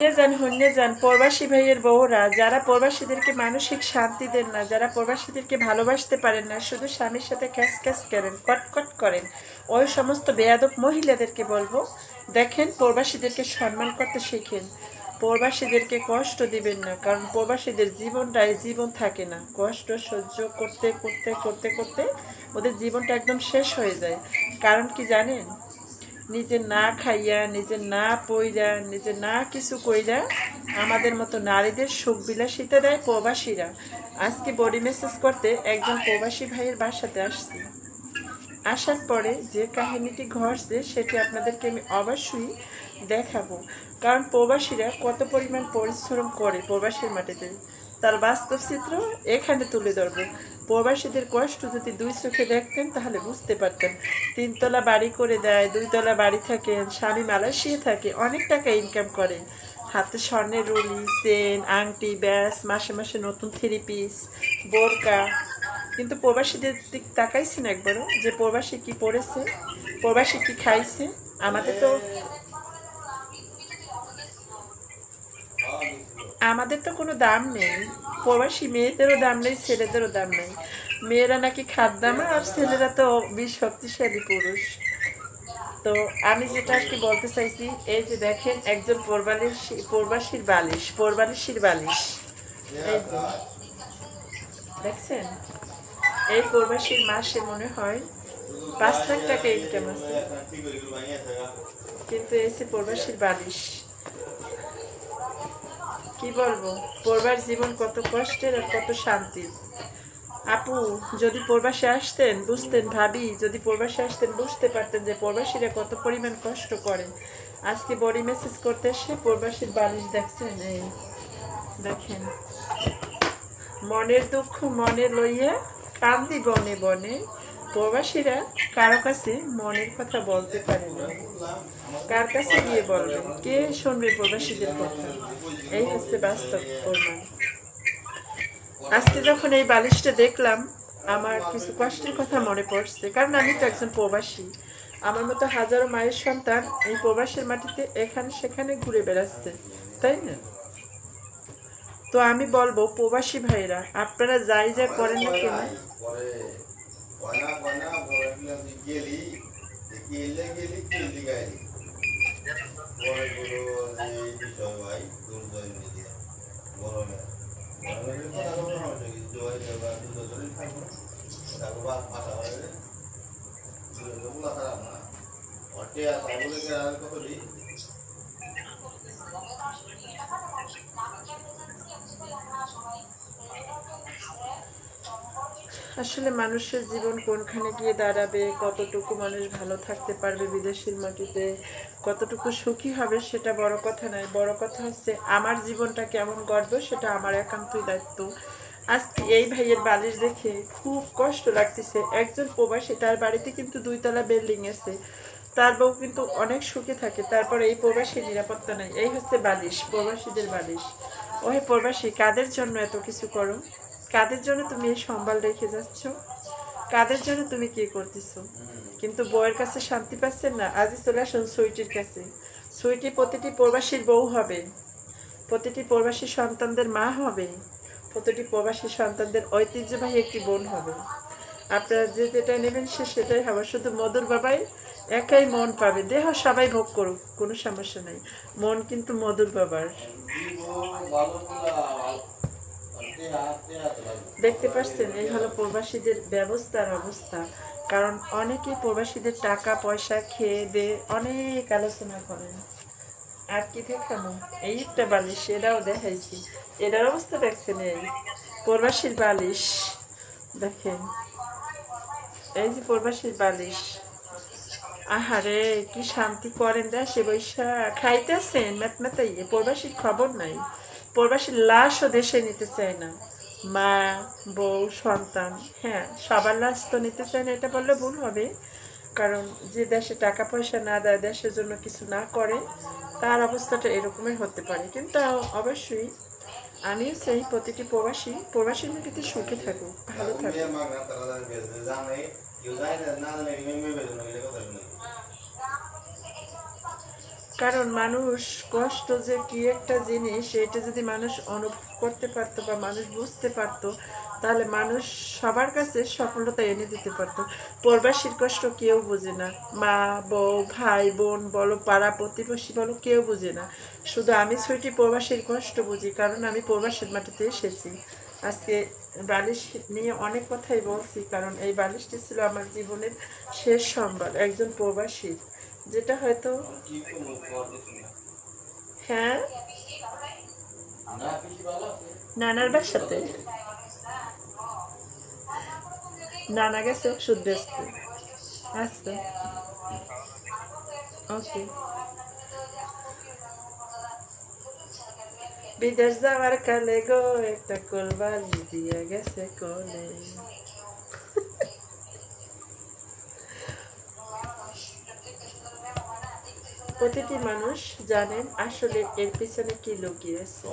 হন্যে যান প্রবাসী ভাইয়ের বউরা, যারা প্রবাসীদেরকে মানসিক শান্তি দেন না, যারা প্রবাসীদেরকে ভালোবাসতে পারেন না, শুধু স্বামীর সাথে ক্যাস ক্যাস করেন, কটকট করেন, ওই সমস্ত বেয়াদব মহিলাদেরকে বলবো, দেখেন প্রবাসীদেরকে সম্মান করতে শিখেন। প্রবাসীদেরকে কষ্ট দিবেন না, কারণ প্রবাসীদের জীবনটাই জীবন থাকে না, কষ্ট সহ্য করতে করতে করতে করতে ওদের জীবনটা একদম শেষ হয়ে যায়। কারণ কি জানেন, নিজে না খাইয়া, নিজে না পইরা, নিজে না কিছু কইরা আমাদের মতো নারীদের সুখ বিলাসিতা দেয় প্রবাসীরা। আজকে বডি মেসেজ করতে একজন প্রবাসী ভাইয়ের বাসাতে আসছি। আসার পরে যে কাহিনীটি ঘটছে সেটি আপনাদেরকে আমি অবশ্যই দেখাবো, কারণ প্রবাসীরা কত পরিমাণ পরিশ্রম করে প্রবাসীর মাটিতে, তার বাস্তব চিত্র এখানে তুলে ধরবো। প্রবাসীদের কষ্ট যদি দুই চোখে দেখতেন তাহলে বুঝতে পারতেন। 3 তলা বাড়ি করে দেয়, 2 তলা বাড়ি থাকে, স্বামী মালয়েশিয়া থাকে, অনেক টাকা ইনকাম করে, হাতে স্বর্ণের রুলি, চেন, আংটি, ব্যাস, মাসে মাসে নতুন 3 পিস, বোরকা। কিন্তু প্রবাসীদের দিক তাকাইছেন একবারও যে প্রবাসী কি পড়েছে, প্রবাসী কি খাইছে? আমাদের তো কোনো দাম নেই। প্রবাসী মেয়েদেরও দাম নেই, ছেলেদেরও দাম নেই। মেয়েরা নাকি খাদ্দামা আর ছেলেরা তো বিশ শক্তিশালী পুরুষ। তো আমি যেটা আর কি বলতে চাইছি, এই যে দেখেন একজন প্রবাসীর বালিশ, প্রবাসীর বালিশ, এই যে দেখছেন, এই প্রবাসীর মাসে মনে হয় 5 লাখ টাকা ইনকাম আছে, কিন্তু এসে প্রবাসীর বালিশ। কি বলবো, প্রবাস জীবন কত কষ্টের আর কত শান্তির। আপু যদি প্রবাসে আসতেন বুঝতেন, ভাবি যদি প্রবাসে আসতেন বুঝতে পারতেন যে প্রবাসীরা কত পরিমাণ কষ্ট করে। আজকে বডি মেসেজ করতে এসে প্রবাসীর বালিশ দেখছেন, এই দেখেন, মনের দুঃখ মনে লইয়া কান্দি বনে বনে। প্রবাসীরা কারো কাছে মনের কথা বলতে পারে না, কার কাছে গিয়ে বলবে, কে শুনবে প্রবাসীদের কথা? এই হচ্ছে বাস্তব প্রমাণ। আজকে যখন এই বালিশটা দেখলাম আমার কিছু কষ্টের কথা মনে পড়ছে, কারণ আমি তো একজন প্রবাসী। আমার মতো হাজারো মায়ের সন্তান এই প্রবাসের মাটিতে এখানে সেখানে ঘুরে বেড়াচ্ছে, তাই না? তো আমি বলবো প্রবাসী ভাইরা, আপনারা যাই যাই করেন না কেন, আসলে মানুষের জীবন কোনখানে গিয়ে দাঁড়াবে, কতটুকু মানুষ ভালো থাকতে পারবে বিদেশের মাটিতে, কতটুকু সুখী হবে সেটা বড় কথা নয়। বড় কথা হচ্ছে আমার জীবনটা কেমন গড়বে সেটা আমার একান্তই দায়িত্ব। আজকে এই ভাইয়ের বালিশ দেখে খুব কষ্ট লাগতেছে। একজন প্রবাসী, তার বাড়িতে কিন্তু 2 তলা বিল্ডিং আছে, তার বউ কিন্তু অনেক সুখে থাকে, তারপরে এই প্রবাসীর নিরাপত্তা নেই। এই হচ্ছে বালিশ, প্রবাসীদের বালিশ। ওহে প্রবাসী, কাদের জন্য এত কিছু করো? কাদের জন্য তুমি এই সম্বল রেখে যাচ্ছ? কাদের জন্য তুমি কি করতেছো? কিন্তু বউয়ের কাছে শান্তি পাচ্ছেন না। আজই চলে আসুন সুইটির কাছে। সুইটি প্রতিটি প্রবাসীর বউ হবে, প্রতিটি প্রবাসী সন্তানদের মা হবে, প্রতিটি প্রবাসী সন্তানদের ঐতিহ্যবাহী একটি বোন হবে। আপনারা যে যেটা নেবেন সে সেটাই হবে, শুধু মধুর বাবাই একাই মন পাবে। দেহ সবাই ভোগ করুক, কোনো সমস্যা নেই, মন কিন্তু মধুর বাবার। দেখতে পাচ্ছেন, এই হলো প্রবাসীদের ব্যবস্থার অবস্থা। কারণ অনেকেই প্রবাসীদের টাকা পয়সা খেয়ে দিয়ে অনেক আলোচনা করেন। আর কি দেখানো, এই একটা বালিশ, এটাও দেখাইছি, এটার অবস্থা দেখছেন, এই প্রবাসীর বালিশ দেখেন, এই যে প্রবাসীর বালিশ। আহারে কি শান্তি করেন দেশে বৈশা খাইতেছেন মেতমেতাই, প্রবাসীর খবর নাই। প্রবাসীর লাশও দেশে নিতে চায় না, মা, বউ, সন্তান, হ্যাঁ সবার লাশ তো নিতে চায় না, এটা বললে ভুল হবে। কারণ যে দেশে টাকা পয়সা না দেয়, দেশের জন্য কিছু না করে, তার অবস্থাটা এরকমই হতে পারে। কিন্তু অবশ্যই আমিও চাই প্রতিটি প্রবাসী কিন্তু সুখে থাকুক, ভালো থাকুক। কারণ মানুষ কষ্ট যে কি একটা জিনিস এটা যদি মানুষ অনুভব করতে পারতো বা মানুষ বুঝতে পারতো, তাহলে মানুষ সবার কাছে সফলতা এনে দিতে পারতো। প্রবাসীর কষ্ট কেউ বোঝে না, মা বউ ভাই বোন বলো, পাড়া প্রতিবেশী বলো, কেউ বোঝে না। শুধু আমি ছুটি প্রবাসীর কষ্ট বুঝি, কারণ আমি প্রবাসীর মাটিতে এসেছি। আজকে বালিশ নিয়ে অনেক কথাই বলছি, কারণ এই বালিশটি ছিল আমার জীবনের শেষ সম্বল একজন প্রবাসী, যেটা হয়তো হ্যাঁ নানার বাসাতে নানা গেছে ওষুধ বেচতে। আচ্ছা, ওকে। বিদেশ যাওয়ার কালে গো একটা কোলবালি দিয়ে গেছে কোলে। প্রতিটি মানুষ জানেন আসলে এর পিছনে কি লুকিয়েছে।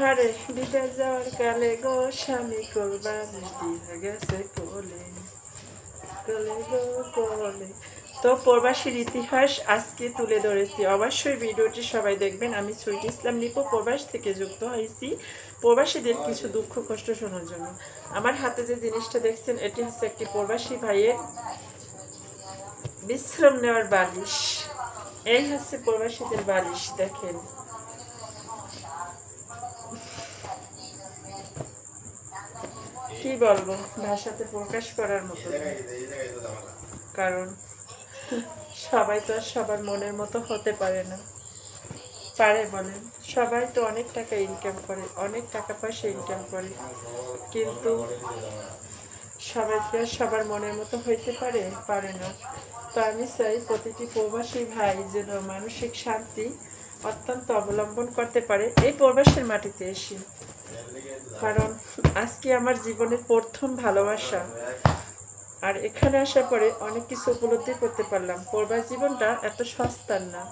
আরে বিদেশ যাওয়ার কালে গো স্বামী কোলবালি দিয়ে গেছে কোলে, কোলে গো কোলে। তো প্রবাসীর ইতিহাস আজকে তুলে ধরেছি, অবশ্যই ভিডিওটি সবাই দেখবেন। আমি সুইট ইসলাম নিপু প্রবাস থেকে যুক্ত হয়েছি প্রবাসীদের কিছু দুঃখ কষ্ট শোনার জন্য। আমার হাতে যে জিনিসটা দেখছেন এটি হচ্ছে একটি প্রবাসী ভাইয়ের বিশ্রাম নেওয়ার বালিশ। এই হচ্ছে প্রবাসীদের বালিশ, দেখেন। কি বলবো, ভাষাতে প্রকাশ করার মতো, কারণ সবাই তো আর সবার মনের মতো হতে পারে না। পারে বলেন? সবাই তো অনেক টাকা ইনকাম করে, অনেক টাকা পয়সা ইনকাম করে, কিন্তু সবাই কি আর সবার মনের মতো হইতে পারে? পারে না। তো আমি চাই প্রতিটি প্রবাসী ভাই যেন মানসিক শান্তি অত্যন্ত অবলম্বন করতে পারে এই প্রবাসের মাটিতে এসে। কারণ আজকে আমার জীবনের প্রথম ভালোবাসা, আর এখানে আসার পরে অনেক কিছু উপলব্ধি করতে পারলাম। প্রবাস জীবনটা এত সস্তার না।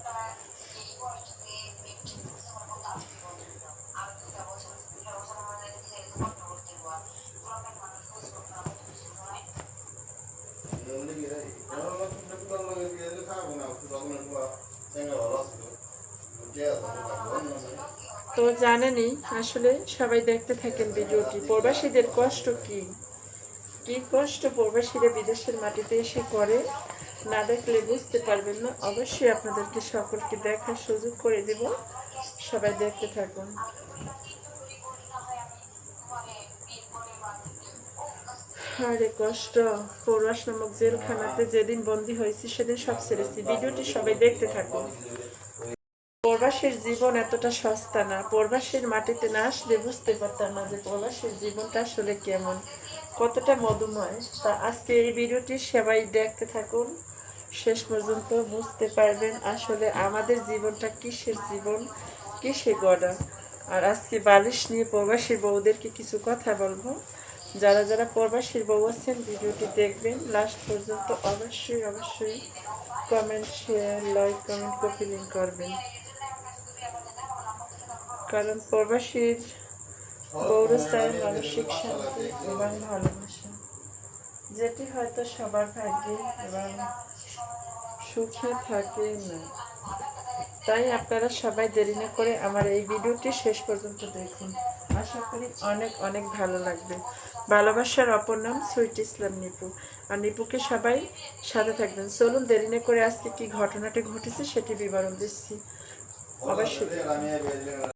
তো জানেনই, আসলে সবাই দেখতে থাকেন ভিডিওটি, প্রবাসীদের কষ্ট কি কি কষ্ট প্রবাসীরা বিদেশের মাটিতে এসে করে, না দেখলে বুঝতে পারবেন না। অবশ্যই আপনাদেরকে সকলকে দেখার সুযোগ করে দেব, সবাই দেখতে থাকুন। আরে কষ্ট, প্রবাস নামক জেলখানাতে যেদিন বন্দী হয়েছি সেদিন সব ছেড়েছি। ভিডিওটি সবাই দেখতে থাকুন। প্রবাসীর জীবন এতটা সস্তা না, প্রবাসীর মাটিতে না আসলে বুঝতে পারতাম না যে প্রবাসীর জীবনটা আসলে কেমন, কতটা মধুময়। তা আজকে এই ভিডিওটি সবাই দেখতে থাকুন, শেষ পর্যন্ত বুঝতে পারবেন আসলে আমাদের জীবনটা কিসের জীবন, কিসে গড়া। আর আজকে বালিশ নিয়ে প্রবাসী বউদেরকে কিছু কথা বলবো। যারা যারা প্রবাসীর বউ আছেন ভিডিওটি দেখবেন লাস্ট পর্যন্ত, অবশ্যই অবশ্যই comment share like comment copy link করবেন। কারণ প্রবাসীর বউরা চায় মানসিক শান্তি এবং ভালোবাসা, যেটি হয়তো সবার ভাগ্যে এবং সুখে থাকে না। তাই আপনারা সবাই দেরি না করে আমার এই ভিডিওটি শেষ পর্যন্ত দেখুন, আশা করি অনেক অনেক ভালো লাগবে। ভালোবাসার অপর নাম সুইট ইসলাম নিপু, আর নিপুকে সবাই সাথে থাকবেন। চলুন দেরি না করে আজকে কি ঘটনাটি ঘটেছে সেটি বিবরণ দিচ্ছি, অবশ্যই।